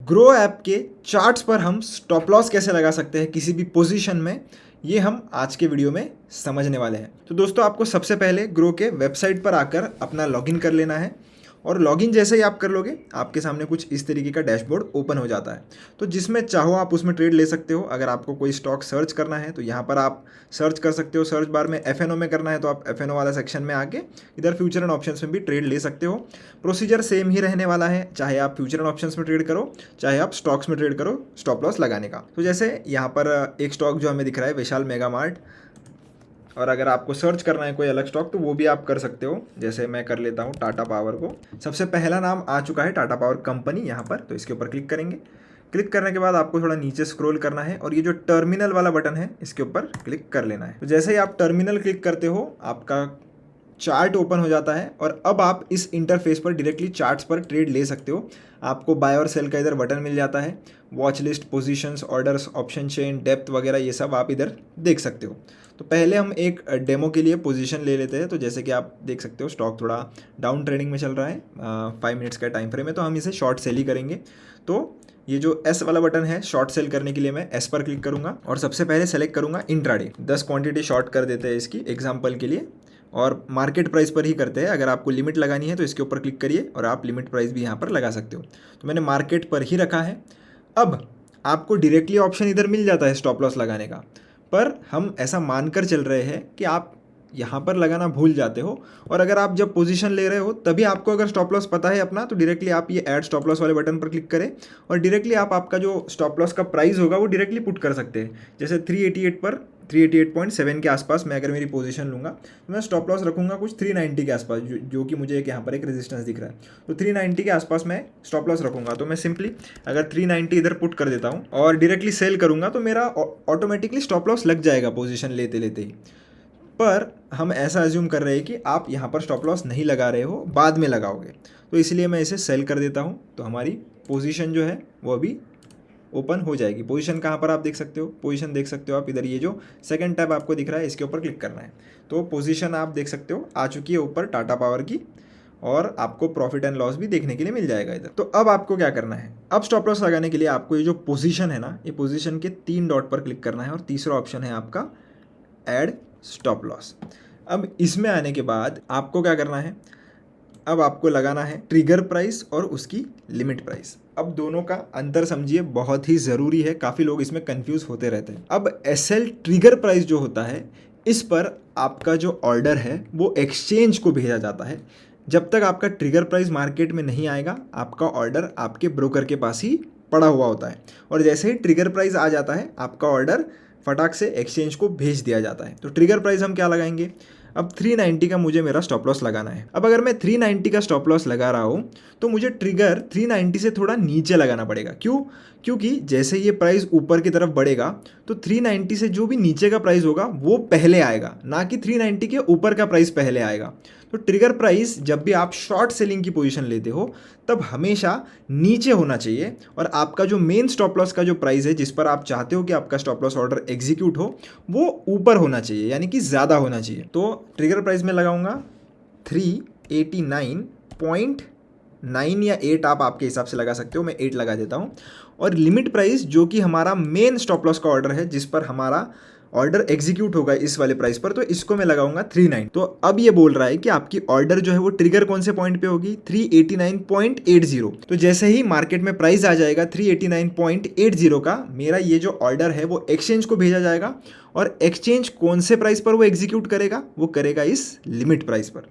Grow app के charts पर हम स्टॉप लॉस कैसे लगा सकते हैं किसी भी पोजीशन में, ये हम आज के वीडियो में समझने वाले हैं। तो दोस्तों, आपको सबसे पहले ग्रो के वेबसाइट पर आकर अपना लॉगिन कर लेना है और लॉगिन जैसे ही आप कर लोगे आपके सामने कुछ इस तरीके का डैशबोर्ड ओपन हो जाता है। तो जिसमें चाहो आप उसमें ट्रेड ले सकते हो। अगर आपको कोई स्टॉक सर्च करना है तो यहाँ पर आप सर्च कर सकते हो। सर्च बार में एफएनओ में करना है तो आप एफएनओ वाला सेक्शन में आके इधर फ्यूचर एंड ऑप्शंस में भी ट्रेड ले सकते हो। प्रोसीजर सेम ही रहने वाला है, चाहे आप फ्यूचर एंड ऑप्शंस में ट्रेड करो चाहे आप स्टॉक्स में ट्रेड करो स्टॉप लॉस लगाने का। तो जैसे यहाँ पर एक स्टॉक जो हमें दिख रहा है विशाल मेगा मार्ट, और अगर आपको सर्च करना है कोई अलग स्टॉक तो वो भी आप कर सकते हो। जैसे मैं कर लेता हूँ टाटा पावर को। सबसे पहला नाम आ चुका है टाटा पावर कंपनी यहाँ पर, तो इसके ऊपर क्लिक करेंगे। क्लिक करने के बाद आपको थोड़ा नीचे स्क्रॉल करना है और ये जो टर्मिनल वाला बटन है इसके ऊपर क्लिक कर लेना है। तो जैसे ही आप टर्मिनल क्लिक करते हो आपका चार्ट ओपन हो जाता है और अब आप इस इंटरफेस पर डायरेक्टली चार्ट्स पर ट्रेड ले सकते हो। आपको बाय और सेल का इधर बटन मिल जाता है। Watch list, positions, orders, option chain, depth वगैरह ये सब आप इधर देख सकते हो। तो पहले हम एक डेमो के लिए पोजीशन ले लेते हैं। तो जैसे कि आप देख सकते हो स्टॉक थोड़ा डाउन ट्रेडिंग में चल रहा है, 5 मिनट्स का टाइम फ्रेम है, तो हम इसे शॉर्ट सेल ही करेंगे। तो ये जो एस वाला बटन है शॉर्ट सेल करने के लिए मैं एस पर क्लिक करूंगा और सबसे पहले सेलेक्ट करूंगा इंट्राडे। 10 क्वांटिटी शॉर्ट कर देते हैं इसकी एग्जांपल के लिए, और मार्केट प्राइस पर ही करते हैं। अगर आपको लिमिट लगानी है तो इसके ऊपर क्लिक करिए और आप लिमिट प्राइस भी यहाँ पर लगा सकते हो। तो मैंने मार्केट पर ही रखा है। अब आपको डायरेक्टली ऑप्शन इधर मिल जाता है स्टॉप लॉस लगाने का, पर हम ऐसा मानकर चल रहे हैं कि आप यहाँ पर लगाना भूल जाते हो। और अगर आप जब पोजीशन ले रहे हो तभी आपको अगर स्टॉप लॉस पता है अपना, तो डायरेक्टली आप ये ऐड स्टॉप लॉस वाले बटन पर क्लिक करें और डायरेक्टली आप आपका जो स्टॉप लॉस का प्राइस होगा वो डायरेक्टली पुट कर सकते हैं। जैसे 388 पर 388.7 के आसपास मैं अगर मेरी पोजीशन लूँगा तो मैं स्टॉप लॉस रखूँगा कुछ 390 के आसपास, जो कि मुझे एक यहाँ पर एक रेजिस्टेंस दिख रहा है। तो 390 के आसपास मैं स्टॉप लॉस रखूँगा। तो मैं सिंपली अगर 390 इधर पुट कर देता हूँ और डायरेक्टली सेल करूँगा तो मेरा ऑटोमेटिकली स्टॉप लॉस लग जाएगा पोजीशन लेते लेते ही। पर हम ऐसा एज्यूम कर रहे हैं कि आप यहाँ पर स्टॉप लॉस नहीं लगा रहे हो, बाद में लगाओगे, तो इसलिए मैं इसे सेल कर देता हूँ। तो हमारी पोजीशन जो है वो अभी ओपन हो जाएगी। पोजीशन कहाँ पर आप देख सकते हो, पोजीशन देख सकते हो आप इधर, ये जो सेकंड टैब आपको दिख रहा है इसके ऊपर क्लिक करना है। तो पोजीशन आप देख सकते हो आ चुकी है ऊपर टाटा पावर की, और आपको प्रॉफिट एंड लॉस भी देखने के लिए मिल जाएगा इधर। तो अब आपको क्या करना है, अब स्टॉप लॉस लगाने के लिए आपको ये जो पोजीशन है ना, ये पोजीशन के 3 डॉट पर क्लिक करना है और तीसरा ऑप्शन है आपका ऐड स्टॉप लॉस। अब इसमें आने के बाद आपको क्या करना है, अब आपको लगाना है ट्रिगर प्राइस और उसकी लिमिट प्राइस। अब दोनों का अंतर समझिए, बहुत ही ज़रूरी है, काफ़ी लोग इसमें कंफ्यूज होते रहते हैं। अब एसएल ट्रिगर प्राइस जो होता है, इस पर आपका जो ऑर्डर है वो एक्सचेंज को भेजा जाता है। जब तक आपका ट्रिगर प्राइस मार्केट में नहीं आएगा आपका ऑर्डर आपके ब्रोकर के पास ही पड़ा हुआ होता है, और जैसे ही ट्रिगर प्राइस आ जाता है आपका ऑर्डर फटाक से एक्सचेंज को भेज दिया जाता है। तो ट्रिगर प्राइस हम क्या लगाएंगे, अब 390 का मुझे मेरा स्टॉप लॉस लगाना है। अब अगर मैं 390 का स्टॉप लॉस लगा रहा हूँ तो मुझे ट्रिगर 390 से थोड़ा नीचे लगाना पड़ेगा। क्यों? क्योंकि जैसे ये प्राइस ऊपर की तरफ बढ़ेगा तो 390 से जो भी नीचे का प्राइस होगा वो पहले आएगा, ना कि 390 के ऊपर का प्राइस पहले आएगा। तो ट्रिगर प्राइस जब भी आप शॉर्ट सेलिंग की पोजीशन लेते हो तब हमेशा नीचे होना चाहिए, और आपका जो मेन स्टॉप लॉस का जो प्राइस है जिस पर आप चाहते हो कि आपका स्टॉप लॉस ऑर्डर एग्जीक्यूट हो वो ऊपर होना चाहिए, यानी कि ज़्यादा होना चाहिए। तो ट्रिगर प्राइस में लगाऊंगा 389.9 या 8, आप आपके हिसाब से लगा सकते हो, मैं 8 लगा देता हूँ। और लिमिट प्राइस जो कि हमारा मेन स्टॉप लॉस का ऑर्डर है जिस पर हमारा ऑर्डर एग्जीक्यूट होगा इस वाले प्राइस पर, तो इसको मैं लगाऊंगा 39। तो अब ये बोल रहा है कि आपकी ऑर्डर जो है वो ट्रिगर कौन से पॉइंट पे होगी, 389.80। तो जैसे ही मार्केट में प्राइस आ जाएगा 389.80 का, मेरा ये जो ऑर्डर है वो एक्सचेंज को भेजा जाएगा, और एक्सचेंज कौन से प्राइस पर वो एग्जीक्यूट करेगा, वो करेगा इस लिमिट प्राइस पर।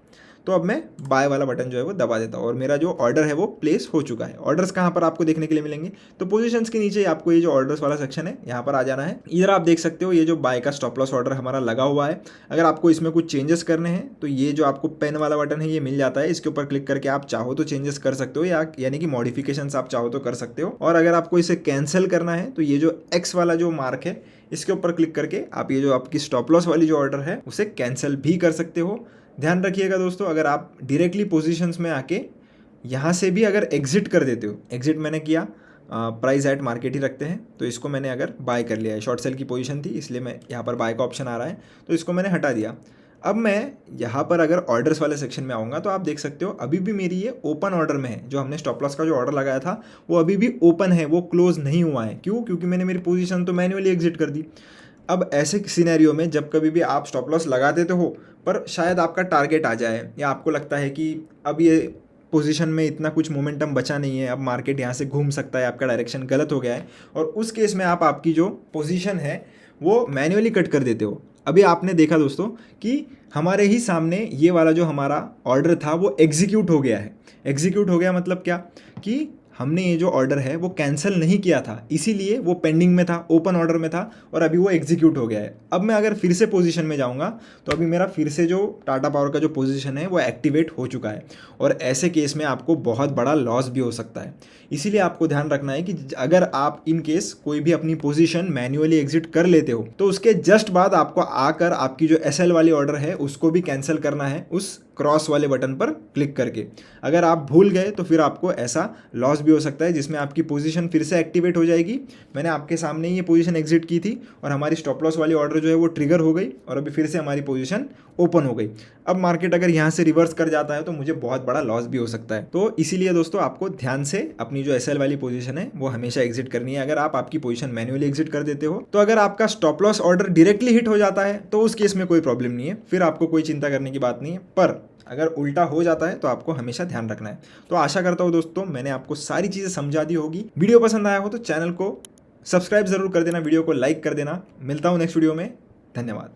तो अब मैं बाय वाला बटन जो है वो दबा देता हूँ और मेरा जो ऑर्डर है वो प्लेस हो चुका है। ऑर्डर्स कहाँ पर आपको देखने के लिए मिलेंगे, तो पोजीशंस के नीचे आपको ये जो ऑर्डर्स वाला सेक्शन है यहाँ पर आ जाना है। इधर आप देख सकते हो ये जो बाय का स्टॉप लॉस ऑर्डर हमारा लगा हुआ है। अगर आपको इसमें कुछ चेंजेस करने हैं तो ये जो आपको पेन वाला बटन है ये मिल जाता है, इसके ऊपर क्लिक करके आप चाहो तो चेंजेस कर सकते हो, या यानी कि मॉडिफिकेशंस आप चाहो तो कर सकते हो। और अगर आपको इसे कैंसिल करना है तो ये जो एक्स वाला जो मार्क है इसके ऊपर क्लिक करके आप ये जो आपकी स्टॉप लॉस वाली जो ऑर्डर है उसे कैंसिल भी कर सकते हो। ध्यान रखिएगा दोस्तों, अगर आप डायरेक्टली पोजीशंस में आके यहाँ से भी अगर एग्जिट कर देते हो, एग्जिट मैंने किया, प्राइस एट मार्केट ही रखते हैं, तो इसको मैंने अगर बाय कर लिया है, शॉर्ट सेल की पोजीशन थी इसलिए मैं यहाँ पर बाय का ऑप्शन आ रहा है तो इसको मैंने हटा दिया। अब मैं यहाँ पर अगर ऑर्डर्स वाले सेक्शन में आऊँगा तो आप देख सकते हो अभी भी मेरी ये ओपन ऑर्डर में है। जो हमने स्टॉप लॉस का जो ऑर्डर लगाया था वो अभी भी ओपन है, वो क्लोज नहीं हुआ है। क्यों? क्योंकि मैंने मेरी पोजीशन तो मैन्युअली एग्जिट कर दी। अब ऐसे सिनेरियो में जब कभी भी आप स्टॉप लॉस लगा देते हो पर शायद आपका टारगेट आ जाए या आपको लगता है कि अब ये पोजीशन में इतना कुछ मोमेंटम बचा नहीं है, अब मार्केट यहाँ से घूम सकता है, आपका डायरेक्शन गलत हो गया है, और उस केस में आप आपकी जो पोजीशन है वो मैन्युअली कट कर देते हो। अभी आपने देखा दोस्तों कि हमारे ही सामने ये वाला जो हमारा ऑर्डर था वो एग्जीक्यूट हो गया है। एग्जीक्यूट हो गया मतलब क्या कि हमने ये जो ऑर्डर है वो कैंसिल नहीं किया था, इसीलिए वो पेंडिंग में था, ओपन ऑर्डर में था, और अभी वो एग्जीक्यूट हो गया है। अब मैं अगर फिर से पोजीशन में जाऊंगा तो अभी मेरा फिर से जो टाटा पावर का जो पोजीशन है वो एक्टिवेट हो चुका है, और ऐसे केस में आपको बहुत बड़ा लॉस भी हो सकता है। इसीलिए आपको ध्यान रखना है कि अगर आप इन केस कोई भी अपनी पोजीशन मैन्युअली एग्जिट कर लेते हो तो उसके जस्ट बाद आपको आकर आपकी जो एसएल वाली ऑर्डर है उसको भी कैंसिल करना है उस क्रॉस वाले बटन पर क्लिक करके। अगर आप भूल गए तो फिर आपको ऐसा लॉस भी हो सकता है जिसमें आपकी पोजीशन फिर से एक्टिवेट हो जाएगी। मैंने आपके सामने ही ये पोजीशन एग्जिट की थी और हमारी स्टॉप लॉस वाली ऑर्डर जो है वो ट्रिगर हो गई और अभी फिर से हमारी पोजीशन ओपन हो गई। अब मार्केट अगर यहाँ से रिवर्स कर जाता है तो मुझे बहुत बड़ा लॉस भी हो सकता है। तो इसीलिए दोस्तों आपको ध्यान से अपनी जो एसएल वाली पोजीशन है वो हमेशा एग्जिट करनी है। अगर आप आपकी पोजीशन मैन्युअली एग्जिट कर देते हो तो अगर आपका stop loss order directly hit हो जाता है तो उस केस में कोई प्रॉब्लम नहीं है, फिर आपको कोई चिंता करने की बात नहीं है। पर अगर उल्टा हो जाता है तो आपको हमेशा ध्यान रखना है। तो आशा करता हूँ दोस्तों मैंने आपको सारी चीज़ें समझा दी होगी। वीडियो पसंद आया हो तो चैनल को सब्सक्राइब जरूर कर देना, वीडियो को लाइक कर देना। मिलता हूँ नेक्स्ट वीडियो में। धन्यवाद।